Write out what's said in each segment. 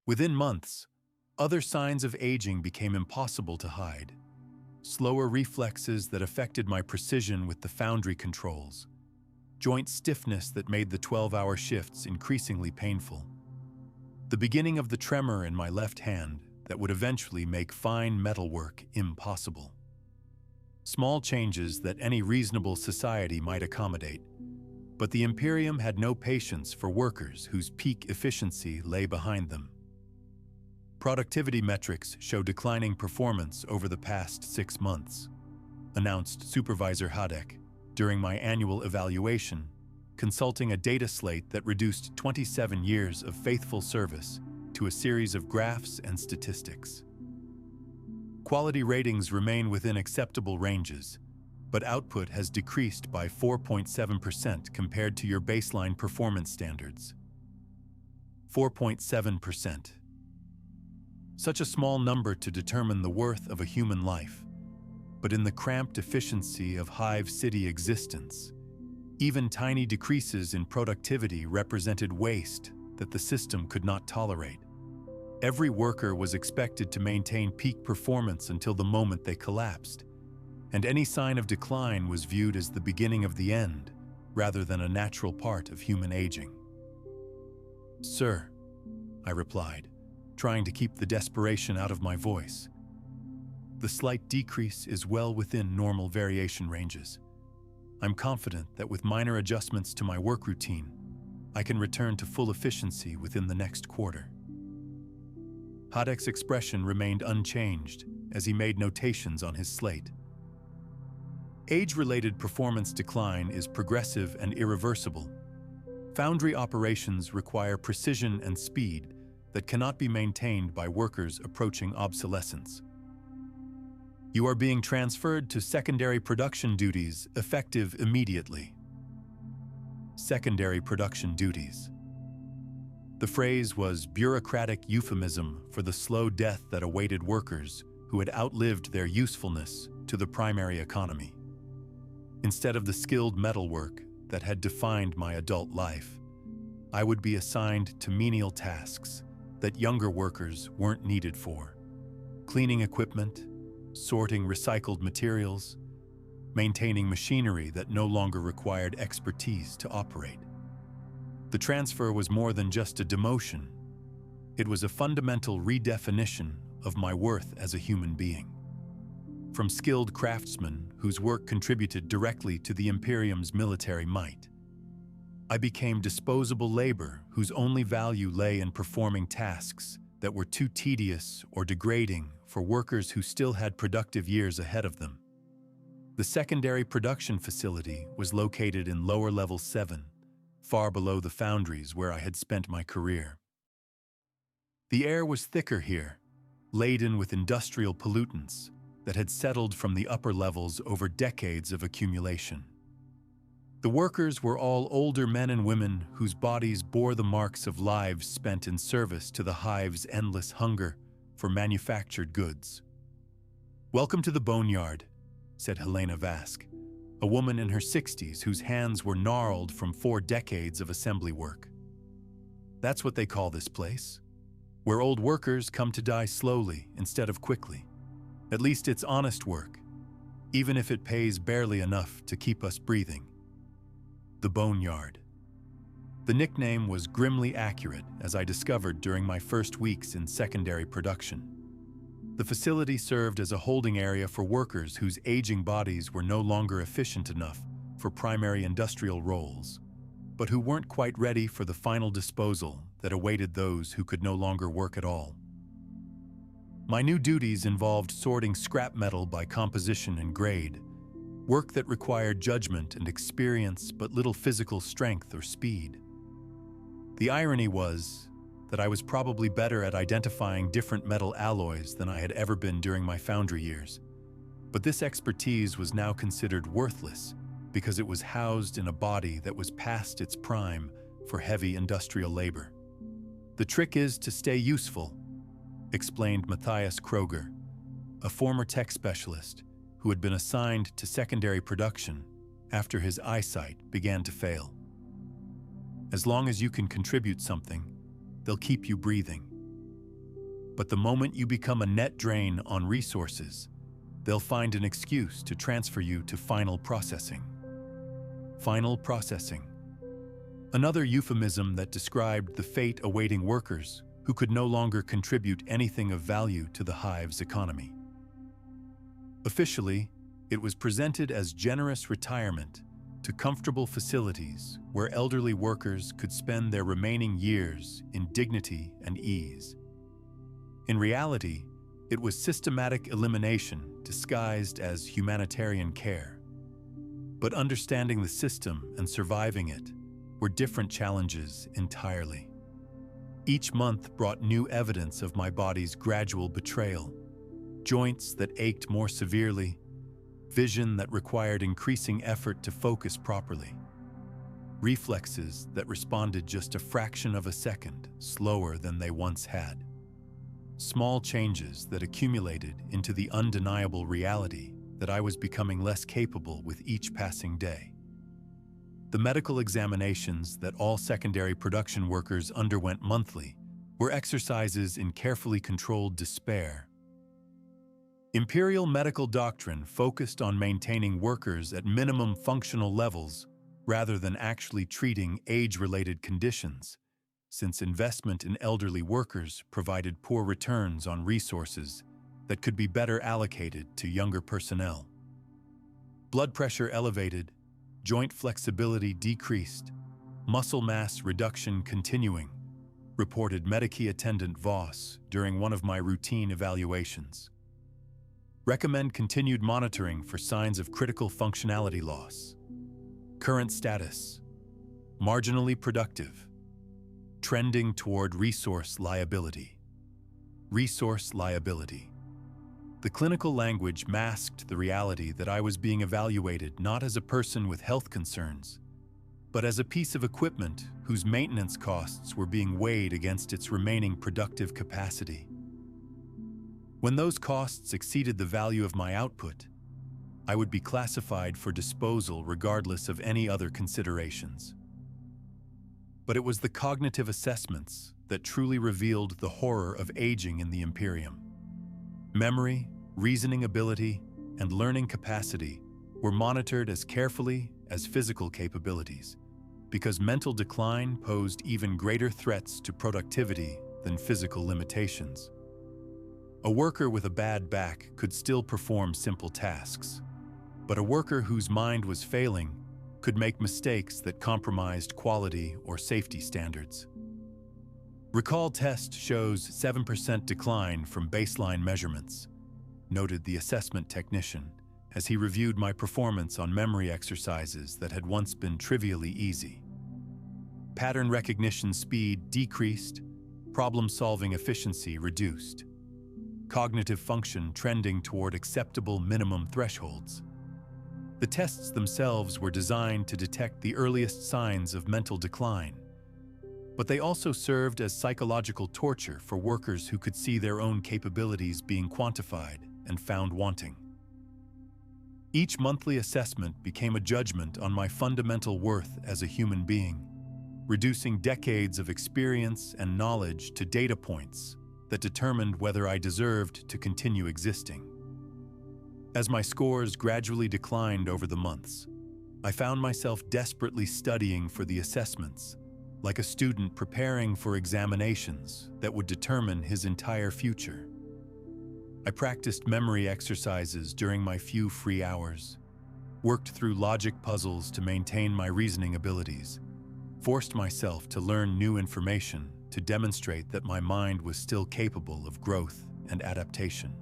Within months, other signs of aging became impossible to hide. Slower reflexes that affected my precision with the foundry controls. Joint stiffness that made the 12-hour shifts increasingly painful. The beginning of the tremor in my left hand that would eventually make fine metalwork impossible. Small changes that any reasonable society might accommodate, but the Imperium had no patience for workers whose peak efficiency lay behind them. Productivity metrics show declining performance over the past 6 months, announced Supervisor Hadek during my annual evaluation, consulting a data slate that reduced 27 years of faithful service to a series of graphs and statistics. Quality ratings remain within acceptable ranges, but output has decreased by 4.7% compared to your baseline performance standards. 4.7%. Such a small number to determine the worth of a human life, but in the cramped efficiency of hive city existence, even tiny decreases in productivity represented waste that the system could not tolerate. Every worker was expected to maintain peak performance until the moment they collapsed, and any sign of decline was viewed as the beginning of the end rather than a natural part of human aging. "Sir," I replied, trying to keep the desperation out of my voice. "The slight decrease is well within normal variation ranges. I'm confident that with minor adjustments to my work routine, I can return to full efficiency within the next quarter." Hadek's expression remained unchanged as he made notations on his slate. Age-related performance decline is progressive and irreversible. Foundry operations require precision and speed that cannot be maintained by workers approaching obsolescence. You are being transferred to secondary production duties effective immediately. Secondary production duties. The phrase was bureaucratic euphemism for the slow death that awaited workers who had outlived their usefulness to the primary economy. Instead of the skilled metalwork that had defined my adult life, I would be assigned to menial tasks that younger workers weren't needed for. Cleaning equipment, sorting recycled materials, maintaining machinery that no longer required expertise to operate. The transfer was more than just a demotion. It was a fundamental redefinition of my worth as a human being. From skilled craftsmen whose work contributed directly to the Imperium's military might, I became disposable labor whose only value lay in performing tasks that were too tedious or degrading for workers who still had productive years ahead of them. The secondary production facility was located in lower level 7, far below the foundries where I had spent my career. The air was thicker here, laden with industrial pollutants that had settled from the upper levels over decades of accumulation. The workers were all older men and women whose bodies bore the marks of lives spent in service to the hive's endless hunger for manufactured goods. "Welcome to the boneyard," said Helena Vask, a woman in her 60s whose hands were gnarled from 4 decades of assembly work. "That's what they call this place, where old workers come to die slowly instead of quickly. At least it's honest work, even if it pays barely enough to keep us breathing." The boneyard. The nickname was grimly accurate, as I discovered during my first weeks in secondary production. The facility served as a holding area for workers whose aging bodies were no longer efficient enough for primary industrial roles, but who weren't quite ready for the final disposal that awaited those who could no longer work at all. My new duties involved sorting scrap metal by composition and grade, work that required judgment and experience but little physical strength or speed. The irony was that I was probably better at identifying different metal alloys than I had ever been during my foundry years, but this expertise was now considered worthless because it was housed in a body that was past its prime for heavy industrial labor. "The trick is to stay useful," explained Matthias Kroger, a former tech specialist who had been assigned to secondary production after his eyesight began to fail. "As long as you can contribute something, they'll keep you breathing." But the moment you become a net drain on resources, they'll find an excuse to transfer you to final processing. Final processing. Another euphemism that described the fate awaiting workers who could no longer contribute anything of value to the hive's economy. Officially, it was presented as generous retirement to comfortable facilities where elderly workers could spend their remaining years in dignity and ease. In reality, it was systematic elimination disguised as humanitarian care. But understanding the system and surviving it were different challenges entirely. Each month brought new evidence of my body's gradual betrayal, joints that ached more severely, vision that required increasing effort to focus properly, reflexes that responded just a fraction of a second slower than they once had. Small changes that accumulated into the undeniable reality that I was becoming less capable with each passing day. The medical examinations that all secondary production workers underwent monthly were exercises in carefully controlled despair. Imperial medical doctrine focused on maintaining workers at minimum functional levels rather than actually treating age-related conditions, since investment in elderly workers provided poor returns on resources that could be better allocated to younger personnel. Blood pressure elevated, joint flexibility decreased, muscle mass reduction continuing, reported Medici attendant Voss during one of my routine evaluations. Recommend continued monitoring for signs of critical functionality loss. Current status: marginally productive, trending toward resource liability. Resource liability. The clinical language masked the reality that I was being evaluated not as a person with health concerns, but as a piece of equipment whose maintenance costs were being weighed against its remaining productive capacity. When those costs exceeded the value of my output, I would be classified for disposal regardless of any other considerations. But it was the cognitive assessments that truly revealed the horror of aging in the Imperium. Memory, reasoning ability, and learning capacity were monitored as carefully as physical capabilities, because mental decline posed even greater threats to productivity than physical limitations. A worker with a bad back could still perform simple tasks, but a worker whose mind was failing could make mistakes that compromised quality or safety standards. Recall test shows 7% decline from baseline measurements, noted the assessment technician as he reviewed my performance on memory exercises that had once been trivially easy. Pattern recognition speed decreased, problem-solving efficiency reduced. Cognitive function trending toward acceptable minimum thresholds. The tests themselves were designed to detect the earliest signs of mental decline, but they also served as psychological torture for workers who could see their own capabilities being quantified and found wanting. Each monthly assessment became a judgment on my fundamental worth as a human being, reducing decades of experience and knowledge to data points that determined whether I deserved to continue existing. As my scores gradually declined over the months, I found myself desperately studying for the assessments, like a student preparing for examinations that would determine his entire future. I practiced memory exercises during my few free hours, worked through logic puzzles to maintain my reasoning abilities, forced myself to learn new information to demonstrate that my mind was still capable of growth and adaptation.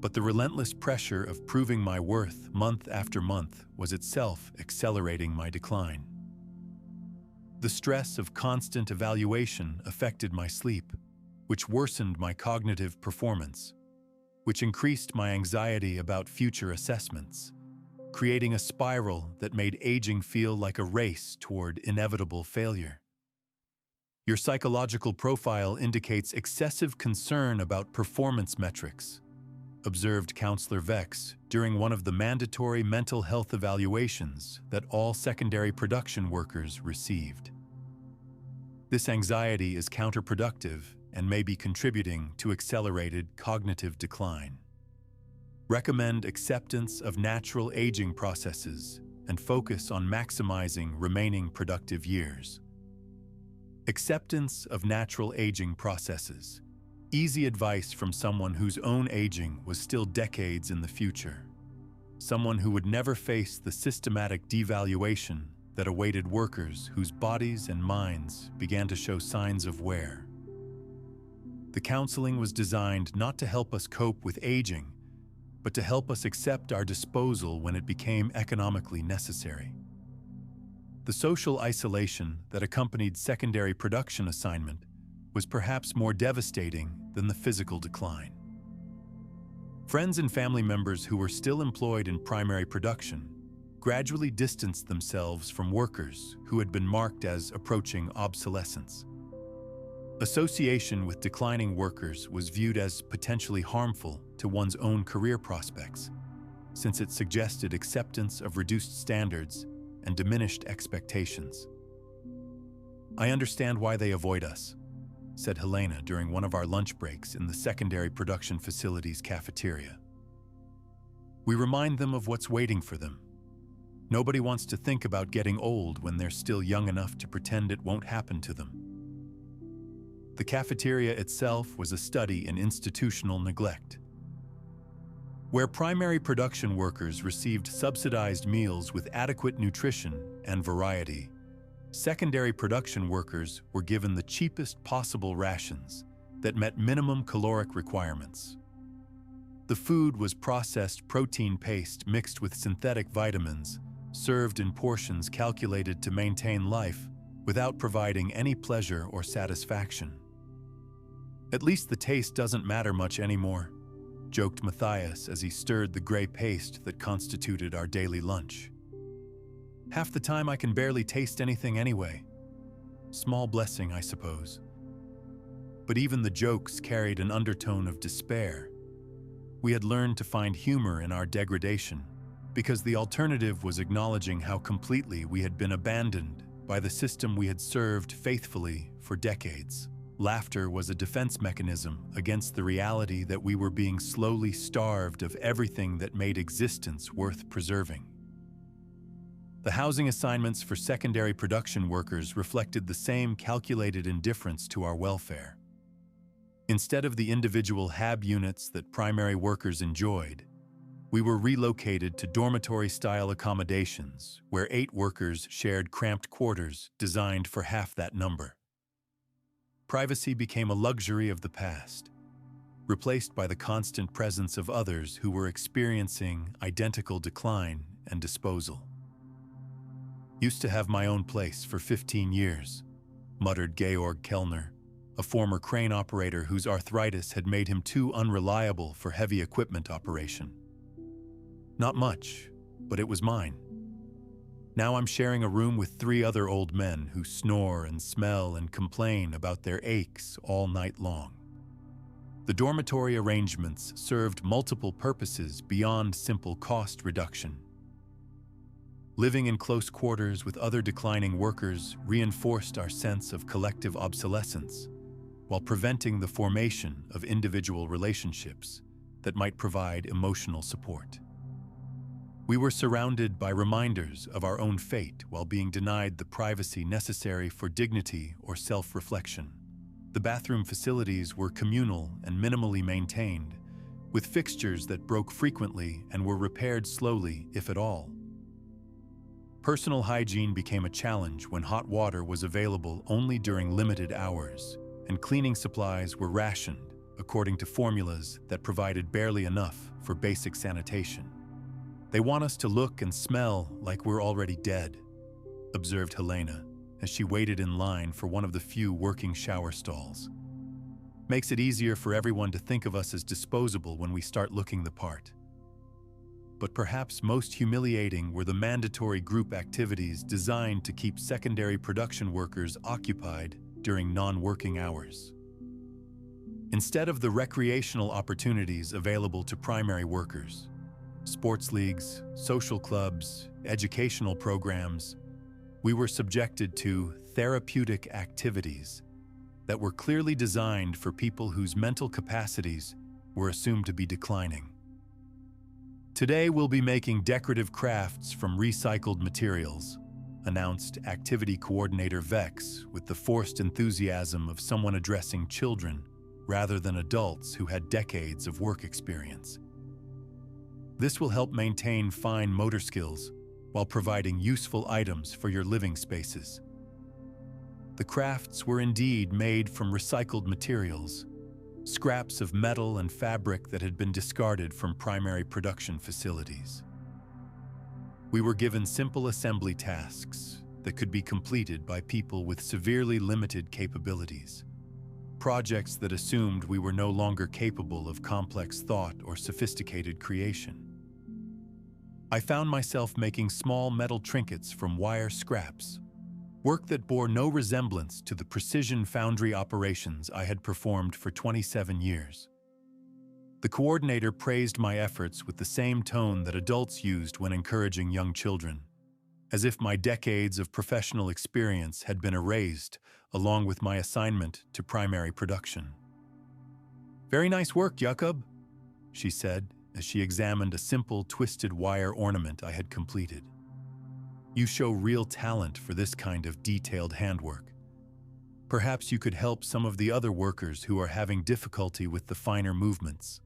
But the relentless pressure of proving my worth month after month was itself accelerating my decline. The stress of constant evaluation affected my sleep, which worsened my cognitive performance, which increased my anxiety about future assessments, creating a spiral that made aging feel like a race toward inevitable failure. Your psychological profile indicates excessive concern about performance metrics, observed Counselor Vex during one of the mandatory mental health evaluations that all secondary production workers received. This anxiety is counterproductive and may be contributing to accelerated cognitive decline. Recommend acceptance of natural aging processes and focus on maximizing remaining productive years. Acceptance of natural aging processes. Easy advice from someone whose own aging was still decades in the future. Someone who would never face the systematic devaluation that awaited workers whose bodies and minds began to show signs of wear. The counseling was designed not to help us cope with aging, but to help us accept our disposal when it became economically necessary. The social isolation that accompanied secondary production assignment was perhaps more devastating than the physical decline. Friends and family members who were still employed in primary production gradually distanced themselves from workers who had been marked as approaching obsolescence. Association with declining workers was viewed as potentially harmful to one's own career prospects, since it suggested acceptance of reduced standards and diminished expectations. "I understand why they avoid us," said Helena during one of our lunch breaks in the secondary production facility's cafeteria. "We remind them of what's waiting for them. Nobody wants to think about getting old when they're still young enough to pretend it won't happen to them." The cafeteria itself was a study in institutional neglect. Where primary production workers received subsidized meals with adequate nutrition and variety, secondary production workers were given the cheapest possible rations that met minimum caloric requirements. The food was processed protein paste mixed with synthetic vitamins, served in portions calculated to maintain life without providing any pleasure or satisfaction. "At least the taste doesn't matter much anymore," joked Matthias as he stirred the gray paste that constituted our daily lunch. "Half the time I can barely taste anything anyway. Small blessing, I suppose." But even the jokes carried an undertone of despair. We had learned to find humor in our degradation, because the alternative was acknowledging how completely we had been abandoned by the system we had served faithfully for decades. Laughter was a defense mechanism against the reality that we were being slowly starved of everything that made existence worth preserving. The housing assignments for secondary production workers reflected the same calculated indifference to our welfare. Instead of the individual HAB units that primary workers enjoyed, we were relocated to dormitory-style accommodations where 8 workers shared cramped quarters designed for half that number. Privacy became a luxury of the past, replaced by the constant presence of others who were experiencing identical decline and disposal. "Used to have my own place for 15 years, muttered Georg Kellner, a former crane operator whose arthritis had made him too unreliable for heavy equipment operation. "Not much, but it was mine. Now I'm sharing a room with 3 other old men who snore and smell and complain about their aches all night long." The dormitory arrangements served multiple purposes beyond simple cost reduction. Living in close quarters with other declining workers reinforced our sense of collective obsolescence, while preventing the formation of individual relationships that might provide emotional support. We were surrounded by reminders of our own fate while being denied the privacy necessary for dignity or self-reflection. The bathroom facilities were communal and minimally maintained, with fixtures that broke frequently and were repaired slowly, if at all. Personal hygiene became a challenge when hot water was available only during limited hours, and cleaning supplies were rationed according to formulas that provided barely enough for basic sanitation. "They want us to look and smell like we're already dead," observed Helena as she waited in line for one of the few working shower stalls. "Makes it easier for everyone to think of us as disposable when we start looking the part." But perhaps most humiliating were the mandatory group activities designed to keep secondary production workers occupied during non-working hours. Instead of the recreational opportunities available to primary workers, sports leagues, social clubs, educational programs, we were subjected to therapeutic activities that were clearly designed for people whose mental capacities were assumed to be declining. Today we'll be making decorative crafts from recycled materials, announced Activity Coordinator Vex with the forced enthusiasm of someone addressing children rather than adults who had decades of work experience. This will help maintain fine motor skills while providing useful items for your living spaces. The crafts were indeed made from recycled materials, scraps of metal and fabric that had been discarded from primary production facilities. We were given simple assembly tasks that could be completed by people with severely limited capabilities, projects that assumed we were no longer capable of complex thought or sophisticated creation. I found myself making small metal trinkets from wire scraps, work that bore no resemblance to the precision foundry operations I had performed for 27 years. The coordinator praised my efforts with the same tone that adults used when encouraging young children, as if my decades of professional experience had been erased along with my assignment to primary production. "Very nice work, Jakob," she said as she examined a simple twisted wire ornament I had completed. "You show real talent for this kind of detailed handwork. Perhaps you could help some of the other workers who are having difficulty with the finer movements."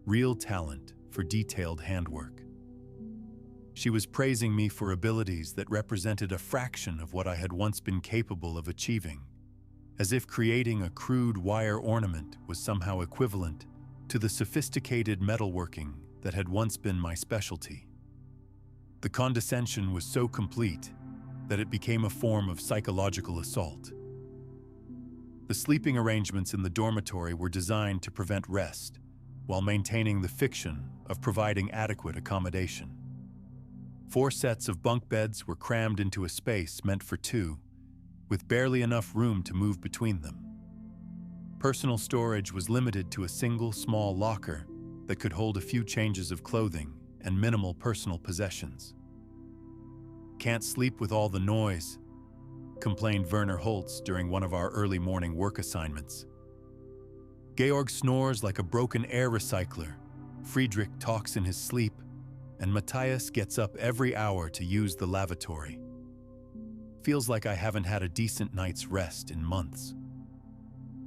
Real talent for detailed handwork. She was praising me for abilities that represented a fraction of what I had once been capable of achieving, as if creating a crude wire ornament was somehow equivalent to the sophisticated metalworking that had once been my specialty. The condescension was so complete that it became a form of psychological assault. The sleeping arrangements in the dormitory were designed to prevent rest, while maintaining the fiction of providing adequate accommodation. 4 sets of bunk beds were crammed into a space meant for 2, with barely enough room to move between them. Personal storage was limited to a single small locker that could hold a few changes of clothing and minimal personal possessions. "Can't sleep with all the noise," complained Werner Holtz during one of our early morning work assignments. "Georg snores like a broken air recycler, Friedrich talks in his sleep, and Matthias gets up every hour to use the lavatory. Feels like I haven't had a decent night's rest in months."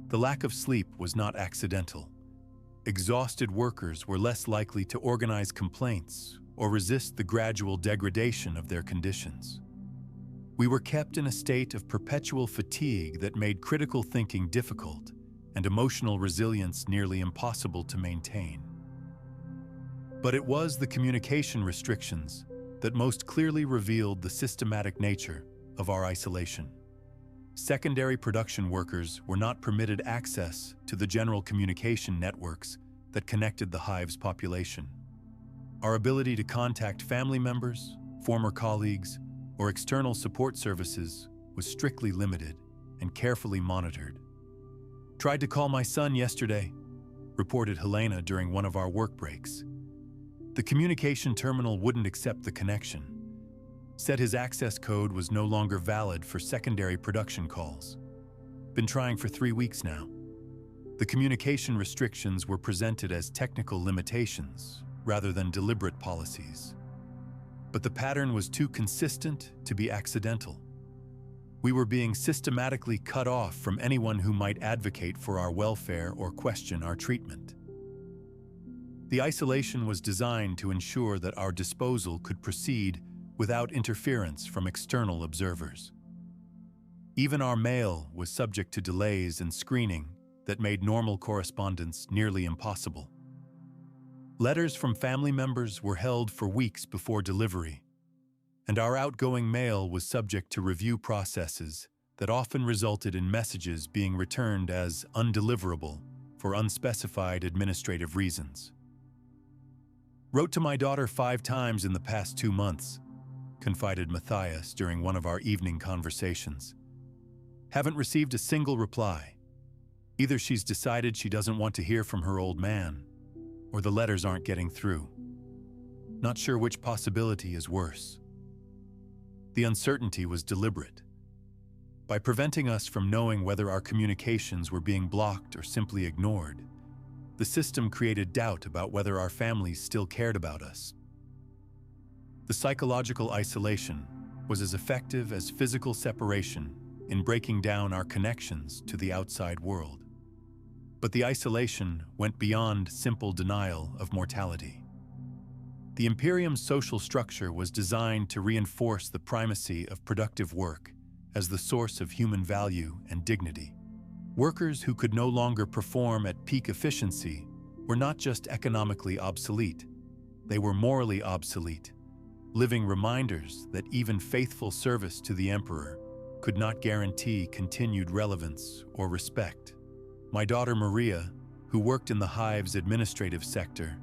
The lack of sleep was not accidental. Exhausted workers were less likely to organize complaints or resist the gradual degradation of their conditions. We were kept in a state of perpetual fatigue that made critical thinking difficult and emotional resilience nearly impossible to maintain. But it was the communication restrictions that most clearly revealed the systematic nature of our isolation. Secondary production workers were not permitted access to the general communication networks that connected the hive's population. Our ability to contact family members, former colleagues, or external support services was strictly limited and carefully monitored. "Tried to call my son yesterday," reported Helena during one of our work breaks. "The communication terminal wouldn't accept the connection. Said his access code was no longer valid for secondary production calls. Been trying for 3 weeks now." The communication restrictions were presented as technical limitations rather than deliberate policies. But the pattern was too consistent to be accidental. We were being systematically cut off from anyone who might advocate for our welfare or question our treatment. The isolation was designed to ensure that our disposal could proceed without interference from external observers. Even our mail was subject to delays and screening that made normal correspondence nearly impossible. Letters from family members were held for weeks before delivery, and our outgoing mail was subject to review processes that often resulted in messages being returned as undeliverable for unspecified administrative reasons. "Wrote to my daughter 5 times in the past 2 months, confided Matthias during one of our evening conversations. "Haven't received a single reply. Either she's decided she doesn't want to hear from her old man, or the letters aren't getting through. Not sure which possibility is worse." The uncertainty was deliberate. By preventing us from knowing whether our communications were being blocked or simply ignored, the system created doubt about whether our families still cared about us. The psychological isolation was as effective as physical separation in breaking down our connections to the outside world. But the isolation went beyond simple denial of mortality. The Imperium's social structure was designed to reinforce the primacy of productive work as the source of human value and dignity. Workers who could no longer perform at peak efficiency were not just economically obsolete, they were morally obsolete, living reminders that even faithful service to the Emperor could not guarantee continued relevance or respect. My daughter Maria, who worked in the hive's administrative sector,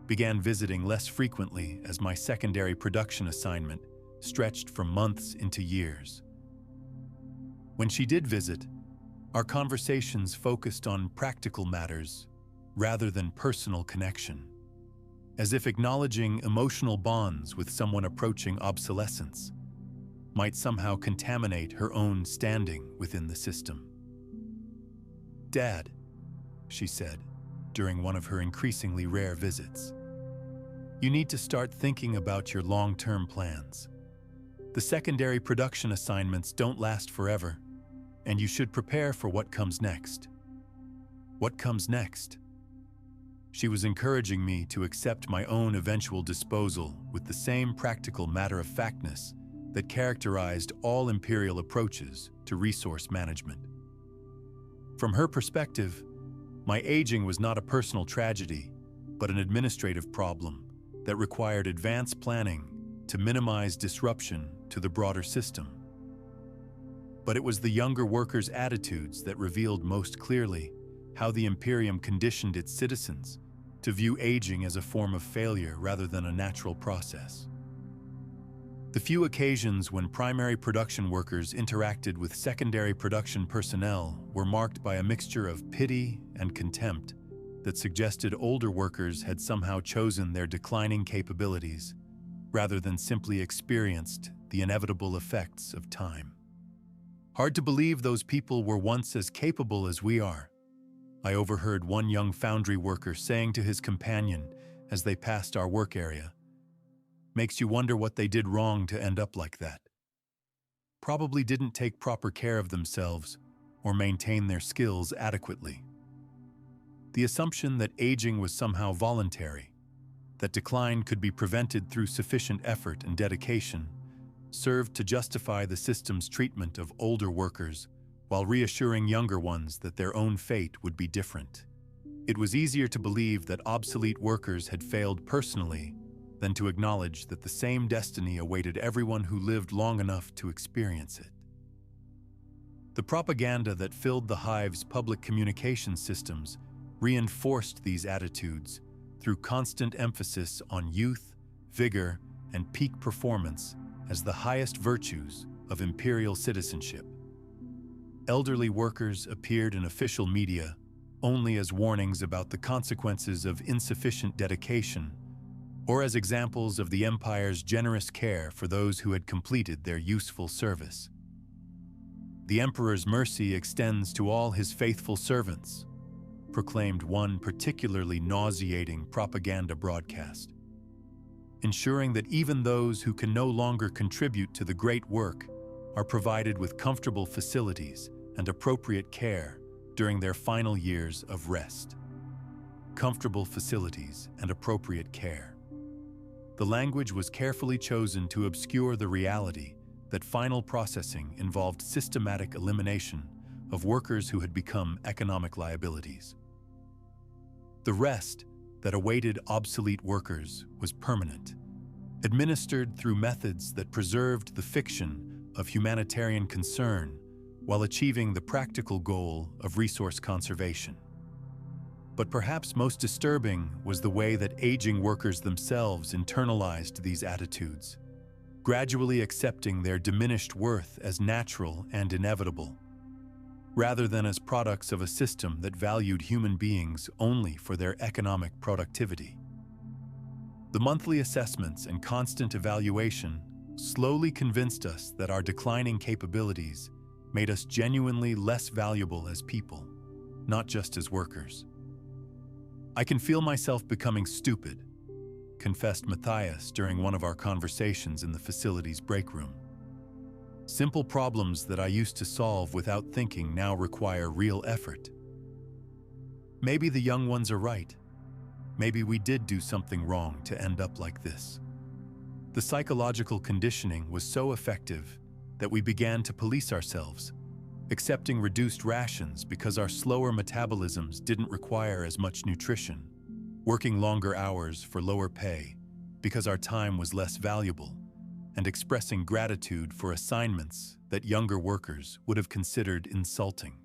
began visiting less frequently as my secondary production assignment stretched from months into years. When she did visit, our conversations focused on practical matters rather than personal connection, as if acknowledging emotional bonds with someone approaching obsolescence might somehow contaminate her own standing within the system. "Dad," she said during one of her increasingly rare visits, "you need to start thinking about your long-term plans. The secondary production assignments don't last forever, and you should prepare for what comes next." What comes next? She was encouraging me to accept my own eventual disposal with the same practical matter-of-factness that characterized all imperial approaches to resource management. From her perspective, my aging was not a personal tragedy, but an administrative problem that required advanced planning to minimize disruption to the broader system. But it was the younger workers' attitudes that revealed most clearly how the Imperium conditioned its citizens to view aging as a form of failure rather than a natural process. The few occasions when primary production workers interacted with secondary production personnel were marked by a mixture of pity and contempt that suggested older workers had somehow chosen their declining capabilities rather than simply experienced the inevitable effects of time. "Hard to believe those people were once as capable as we are," I overheard one young foundry worker saying to his companion as they passed our work area. "Makes you wonder what they did wrong to end up like that. Probably didn't take proper care of themselves or maintain their skills adequately." The assumption that aging was somehow voluntary, that decline could be prevented through sufficient effort and dedication, served to justify the system's treatment of older workers while reassuring younger ones that their own fate would be different. It was easier to believe that obsolete workers had failed personally than to acknowledge that the same destiny awaited everyone who lived long enough to experience it. The propaganda that filled the hive's public communication systems reinforced these attitudes through constant emphasis on youth, vigor, and peak performance as the highest virtues of imperial citizenship. Elderly workers appeared in official media only as warnings about the consequences of insufficient dedication or as examples of the Empire's generous care for those who had completed their useful service. "The Emperor's mercy extends to all his faithful servants," proclaimed one particularly nauseating propaganda broadcast, ensuring that even those who can no longer contribute to the great work are provided with comfortable facilities and appropriate care during their final years of rest. Comfortable facilities and appropriate care. The language was carefully chosen to obscure the reality that final processing involved systematic elimination of workers who had become economic liabilities. The rest that awaited obsolete workers was permanent, administered through methods that preserved the fiction of humanitarian concern while achieving the practical goal of resource conservation. But perhaps most disturbing was the way that aging workers themselves internalized these attitudes, gradually accepting their diminished worth as natural and inevitable, rather than as products of a system that valued human beings only for their economic productivity. The monthly assessments and constant evaluation slowly convinced us that our declining capabilities made us genuinely less valuable as people, not just as workers. "I can feel myself becoming stupid," confessed Matthias during one of our conversations in the facility's break room. "Simple problems that I used to solve without thinking now require real effort." Maybe the young ones are right. Maybe we did do something wrong to end up like this. The psychological conditioning was so effective that we began to police ourselves, accepting reduced rations because our slower metabolisms didn't require as much nutrition, working longer hours for lower pay because our time was less valuable, and expressing gratitude for assignments that younger workers would have considered insulting.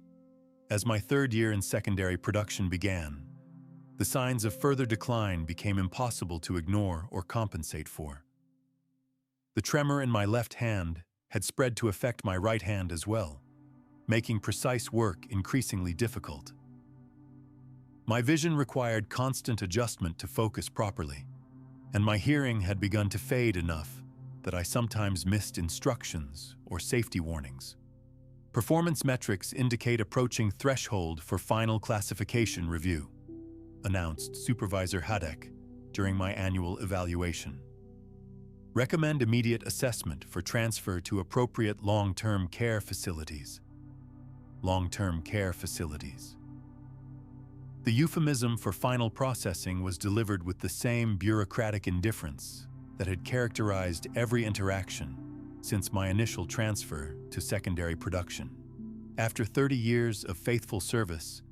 As my third year in secondary production began, the signs of further decline became impossible to ignore or compensate for. The tremor in my left hand had spread to affect my right hand as well, making precise work increasingly difficult. My vision required constant adjustment to focus properly, and my hearing had begun to fade enough that I sometimes missed instructions or safety warnings. "Performance metrics indicate approaching threshold for final classification review," announced Supervisor Hadek during my annual evaluation. "Recommend immediate assessment for transfer to appropriate long-term care facilities." Long-term care facilities. The euphemism for final processing was delivered with the same bureaucratic indifference that had characterized every interaction since my initial transfer to secondary production. After 30 years of faithful service,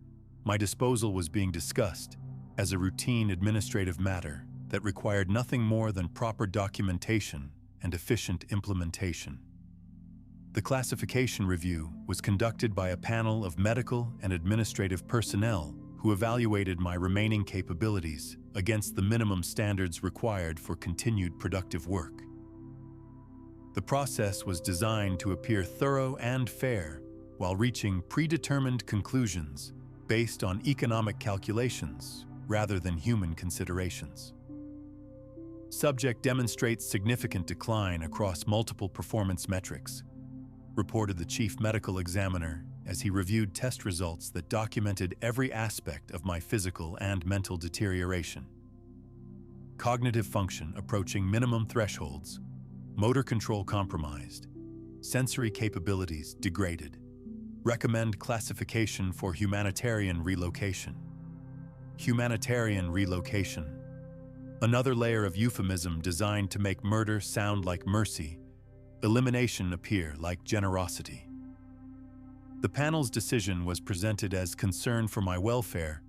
my disposal was being discussed as a routine administrative matter that required nothing more than proper documentation and efficient implementation. The classification review was conducted by a panel of medical and administrative personnel who evaluated my remaining capabilities against the minimum standards required for continued productive work. The process was designed to appear thorough and fair while reaching predetermined conclusions based on economic calculations rather than human considerations. "Subject demonstrates significant decline across multiple performance metrics," reported the chief medical examiner as he reviewed test results that documented every aspect of my physical and mental deterioration. "Cognitive function approaching minimum thresholds, motor control compromised, sensory capabilities degraded. Recommend classification for humanitarian relocation." Humanitarian relocation. Another layer of euphemism designed to make murder sound like mercy, elimination appear like generosity. The panel's decision was presented as concern for my welfare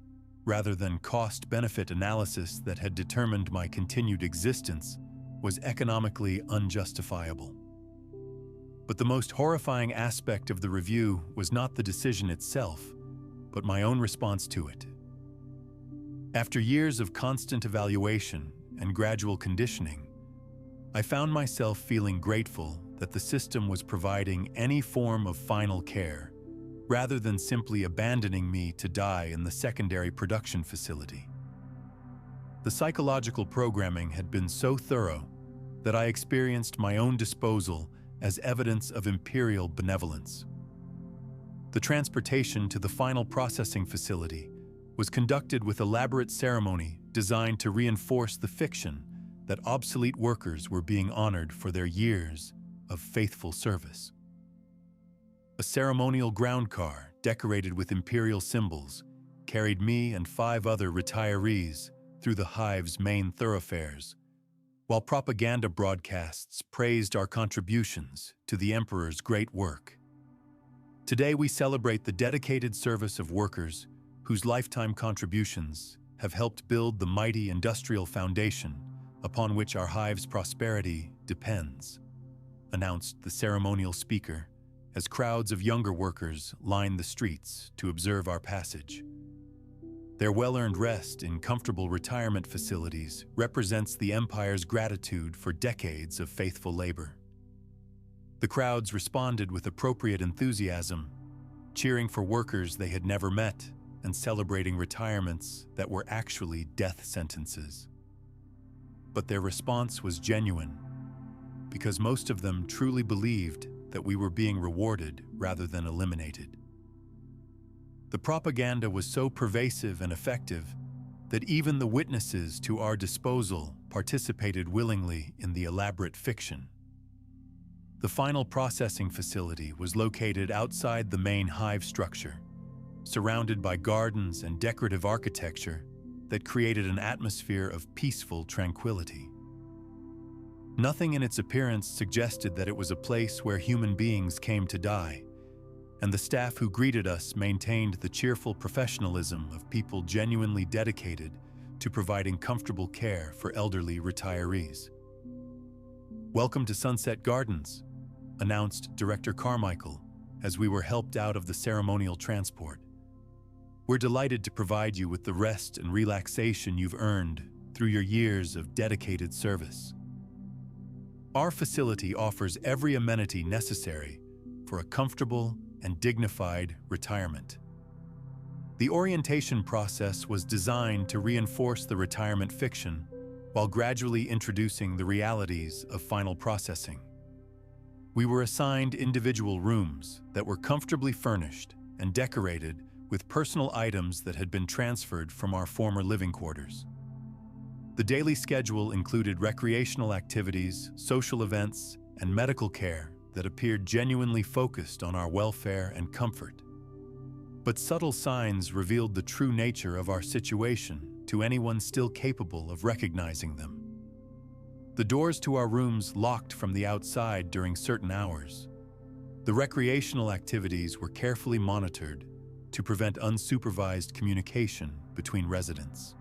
rather than cost-benefit analysis that had determined my continued existence was economically unjustifiable. But the most horrifying aspect of the review was not the decision itself, but my own response to it. After years of constant evaluation and gradual conditioning, I found myself feeling grateful that the system was providing any form of final care, rather than simply abandoning me to die in the secondary production facility. The psychological programming had been so thorough that I experienced my own disposal as evidence of imperial benevolence. The transportation to the final processing facility was conducted with elaborate ceremony designed to reinforce the fiction that obsolete workers were being honored for their years of faithful service. A ceremonial ground car decorated with imperial symbols carried me and 5 other retirees through the hive's main thoroughfares, while propaganda broadcasts praised our contributions to the Emperor's great work. Today we celebrate the dedicated service of workers whose lifetime contributions have helped build the mighty industrial foundation upon which our hive's prosperity depends, announced the ceremonial speaker as crowds of younger workers lined the streets to observe our passage. Their well-earned rest in comfortable retirement facilities represents the Empire's gratitude for decades of faithful labor. The crowds responded with appropriate enthusiasm, cheering for workers they had never met and celebrating retirements that were actually death sentences. But their response was genuine, because most of them truly believed that we were being rewarded rather than eliminated. The propaganda was so pervasive and effective that even the witnesses to our disposal participated willingly in the elaborate fiction. The final processing facility was located outside the main hive structure, surrounded by gardens and decorative architecture that created an atmosphere of peaceful tranquility. Nothing in its appearance suggested that it was a place where human beings came to die, and the staff who greeted us maintained the cheerful professionalism of people genuinely dedicated to providing comfortable care for elderly retirees. "Welcome to Sunset Gardens," announced Director Carmichael as we were helped out of the ceremonial transport. "We're delighted to provide you with the rest and relaxation you've earned through your years of dedicated service. Our facility offers every amenity necessary for a comfortable and dignified retirement. The orientation process was designed to reinforce the retirement fiction while gradually introducing the realities of final processing. We were assigned individual rooms that were comfortably furnished and decorated with personal items that had been transferred from our former living quarters. The daily schedule included recreational activities, social events, and medical care that appeared genuinely focused on our welfare and comfort. But subtle signs revealed the true nature of our situation to anyone still capable of recognizing them. The doors to our rooms locked from the outside during certain hours. The recreational activities were carefully monitored to prevent unsupervised communication between residents.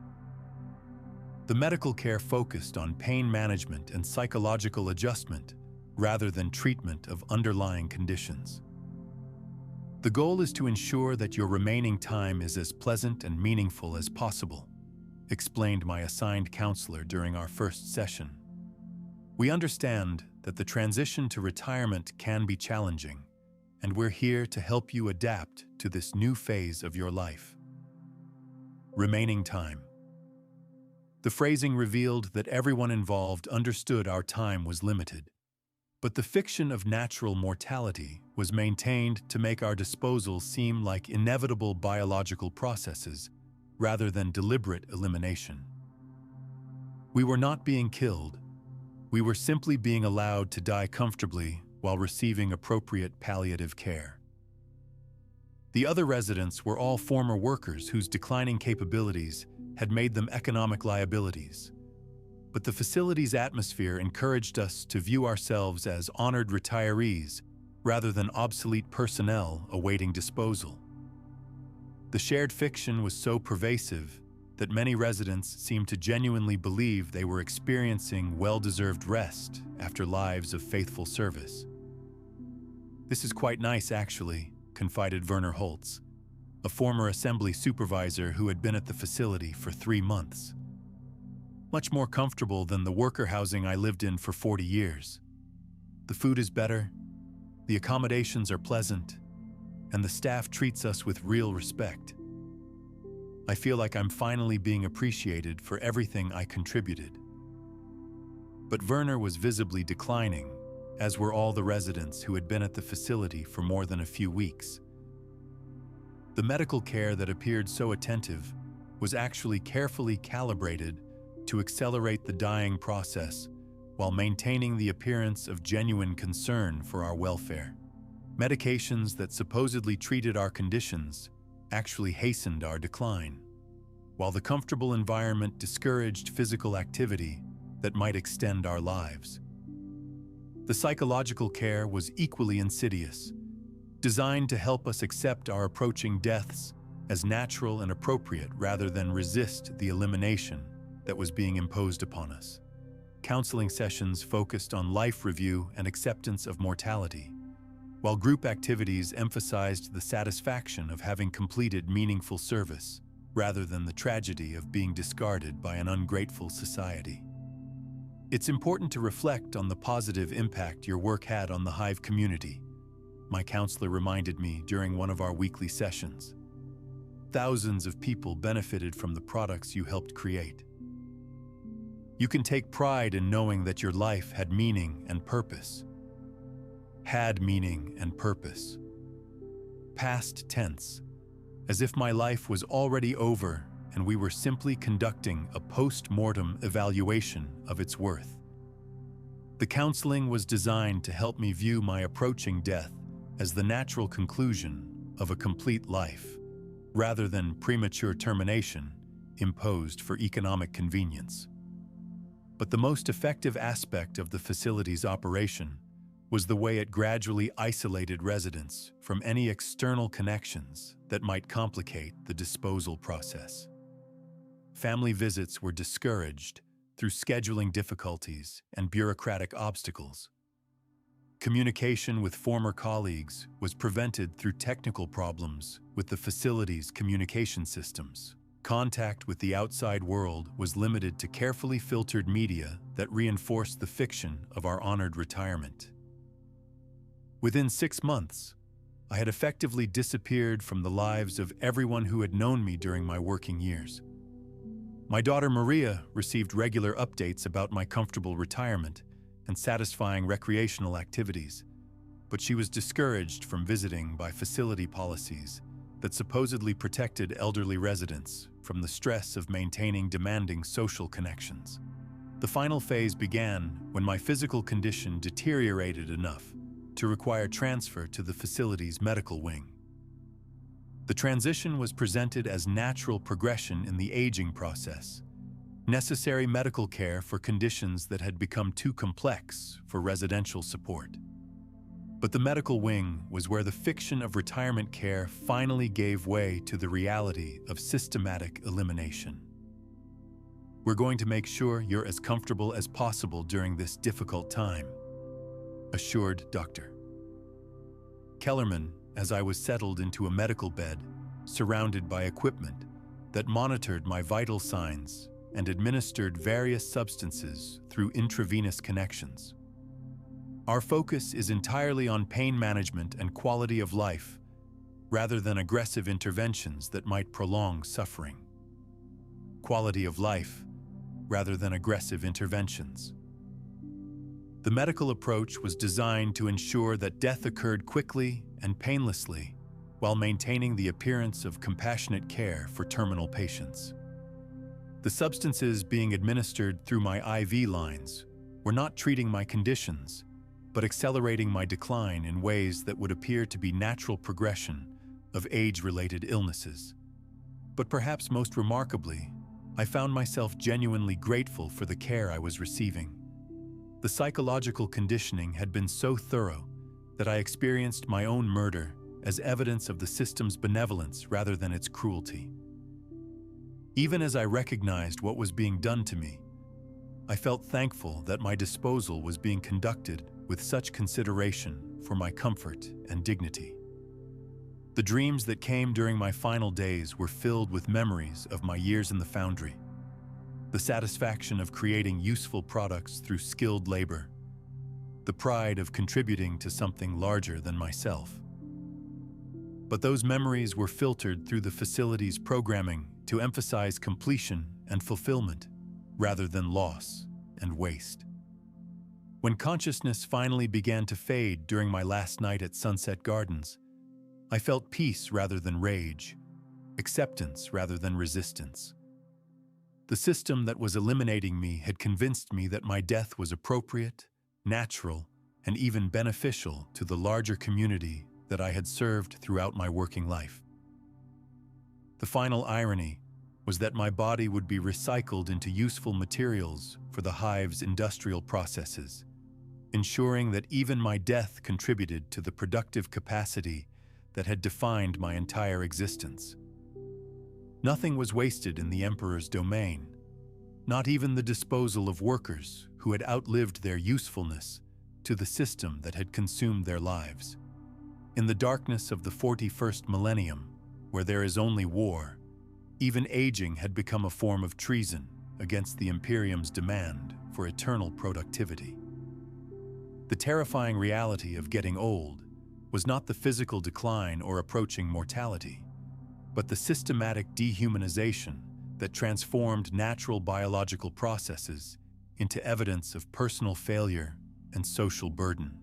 The medical care focused on pain management and psychological adjustment rather than treatment of underlying conditions. The goal is to ensure that your remaining time is as pleasant and meaningful as possible, explained my assigned counselor during our first session. We understand that the transition to retirement can be challenging, and we're here to help you adapt to this new phase of your life. Remaining time. The phrasing revealed that everyone involved understood our time was limited, but the fiction of natural mortality was maintained to make our disposal seem like inevitable biological processes rather than deliberate elimination. We were not being killed. We were simply being allowed to die comfortably while receiving appropriate palliative care. The other residents were all former workers whose declining capabilities had made them economic liabilities. But the facility's atmosphere encouraged us to view ourselves as honored retirees rather than obsolete personnel awaiting disposal. The shared fiction was so pervasive that many residents seemed to genuinely believe they were experiencing well-deserved rest after lives of faithful service. "This is quite nice, actually," confided Werner Holtz, a former assembly supervisor who had been at the facility for 3 months. "Much more comfortable than the worker housing I lived in for 40 years. The food is better, the accommodations are pleasant, and the staff treats us with real respect. I feel like I'm finally being appreciated for everything I contributed." But Werner was visibly declining, as were all the residents who had been at the facility for more than a few weeks. The medical care that appeared so attentive was actually carefully calibrated to accelerate the dying process while maintaining the appearance of genuine concern for our welfare. Medications that supposedly treated our conditions actually hastened our decline, while the comfortable environment discouraged physical activity that might extend our lives. The psychological care was equally insidious, designed to help us accept our approaching deaths as natural and appropriate rather than resist the elimination that was being imposed upon us. Counseling sessions focused on life review and acceptance of mortality, while group activities emphasized the satisfaction of having completed meaningful service rather than the tragedy of being discarded by an ungrateful society. "It's important to reflect on the positive impact your work had on the hive community," my counselor reminded me during one of our weekly sessions. "Thousands of people benefited from the products you helped create. You can take pride in knowing that your life had meaning and purpose. had meaning and purpose. Past tense, as if my life was already over and we were simply conducting a post-mortem evaluation of its worth. The counseling was designed to help me view my approaching death as the natural conclusion of a complete life, rather than premature termination imposed for economic convenience. But the most effective aspect of the facility's operation was the way it gradually isolated residents from any external connections that might complicate the disposal process. Family visits were discouraged through scheduling difficulties and bureaucratic obstacles. Communication with former colleagues was prevented through technical problems with the facility's communication systems. Contact with the outside world was limited to carefully filtered media that reinforced the fiction of our honored retirement. Within 6 months, I had effectively disappeared from the lives of everyone who had known me during my working years. My daughter Maria received regular updates about my comfortable retirement and satisfying recreational activities, but she was discouraged from visiting by facility policies that supposedly protected elderly residents from the stress of maintaining demanding social connections. The final phase began when my physical condition deteriorated enough to require transfer to the facility's medical wing. The transition was presented as natural progression in the aging process, necessary medical care for conditions that had become too complex for residential support. But the medical wing was where the fiction of retirement care finally gave way to the reality of systematic elimination. We're going to make sure you're as comfortable as possible during this difficult time, assured Dr. Kellerman as I was settled into a medical bed, surrounded by equipment that monitored my vital signs and administered various substances through intravenous connections. Our focus is entirely on pain management and quality of life, rather than aggressive interventions that might prolong suffering. Quality of life, rather than aggressive interventions. The medical approach was designed to ensure that death occurred quickly and painlessly, while maintaining the appearance of compassionate care for terminal patients. The substances being administered through my IV lines were not treating my conditions, but accelerating my decline in ways that would appear to be natural progression of age-related illnesses. But perhaps most remarkably, I found myself genuinely grateful for the care I was receiving. The psychological conditioning had been so thorough that I experienced my own murder as evidence of the system's benevolence rather than its cruelty. Even as I recognized what was being done to me, I felt thankful that my disposal was being conducted with such consideration for my comfort and dignity. The dreams that came during my final days were filled with memories of my years in the foundry, the satisfaction of creating useful products through skilled labor, the pride of contributing to something larger than myself. But those memories were filtered through the facility's programming to emphasize completion and fulfillment, rather than loss and waste. When consciousness finally began to fade during my last night at Sunset Gardens, I felt peace rather than rage, acceptance rather than resistance. The system that was eliminating me had convinced me that my death was appropriate, natural, and even beneficial to the larger community that I had served throughout my working life. The final irony was that my body would be recycled into useful materials for the hive's industrial processes, ensuring that even my death contributed to the productive capacity that had defined my entire existence. Nothing was wasted in the Emperor's domain, not even the disposal of workers who had outlived their usefulness to the system that had consumed their lives. In the darkness of the 41st millennium, where there is only war, even aging had become a form of treason against the Imperium's demand for eternal productivity. The terrifying reality of getting old was not the physical decline or approaching mortality, but the systematic dehumanization that transformed natural biological processes into evidence of personal failure and social burden.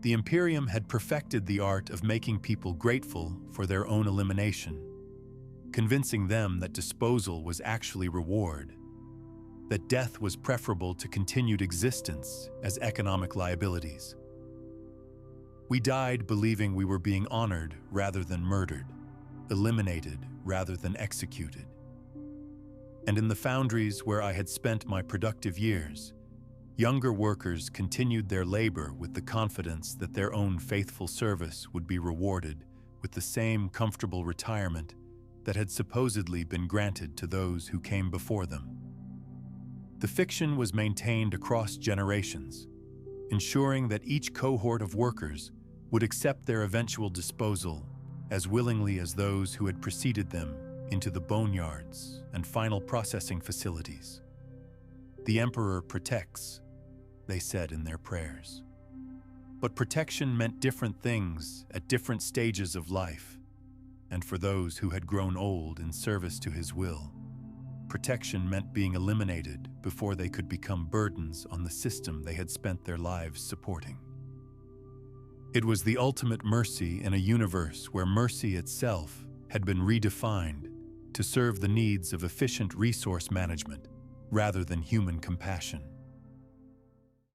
The Imperium had perfected the art of making people grateful for their own elimination, convincing them that disposal was actually reward, that death was preferable to continued existence as economic liabilities. We died believing we were being honored rather than murdered, eliminated rather than executed. And in the foundries where I had spent my productive years, younger workers continued their labor with the confidence that their own faithful service would be rewarded with the same comfortable retirement that had supposedly been granted to those who came before them. The fiction was maintained across generations, ensuring that each cohort of workers would accept their eventual disposal as willingly as those who had preceded them into the boneyards and final processing facilities. The Emperor protects, they said in their prayers. But protection meant different things at different stages of life, and for those who had grown old in service to his will, protection meant being eliminated before they could become burdens on the system they had spent their lives supporting. It was the ultimate mercy in a universe where mercy itself had been redefined to serve the needs of efficient resource management rather than human compassion.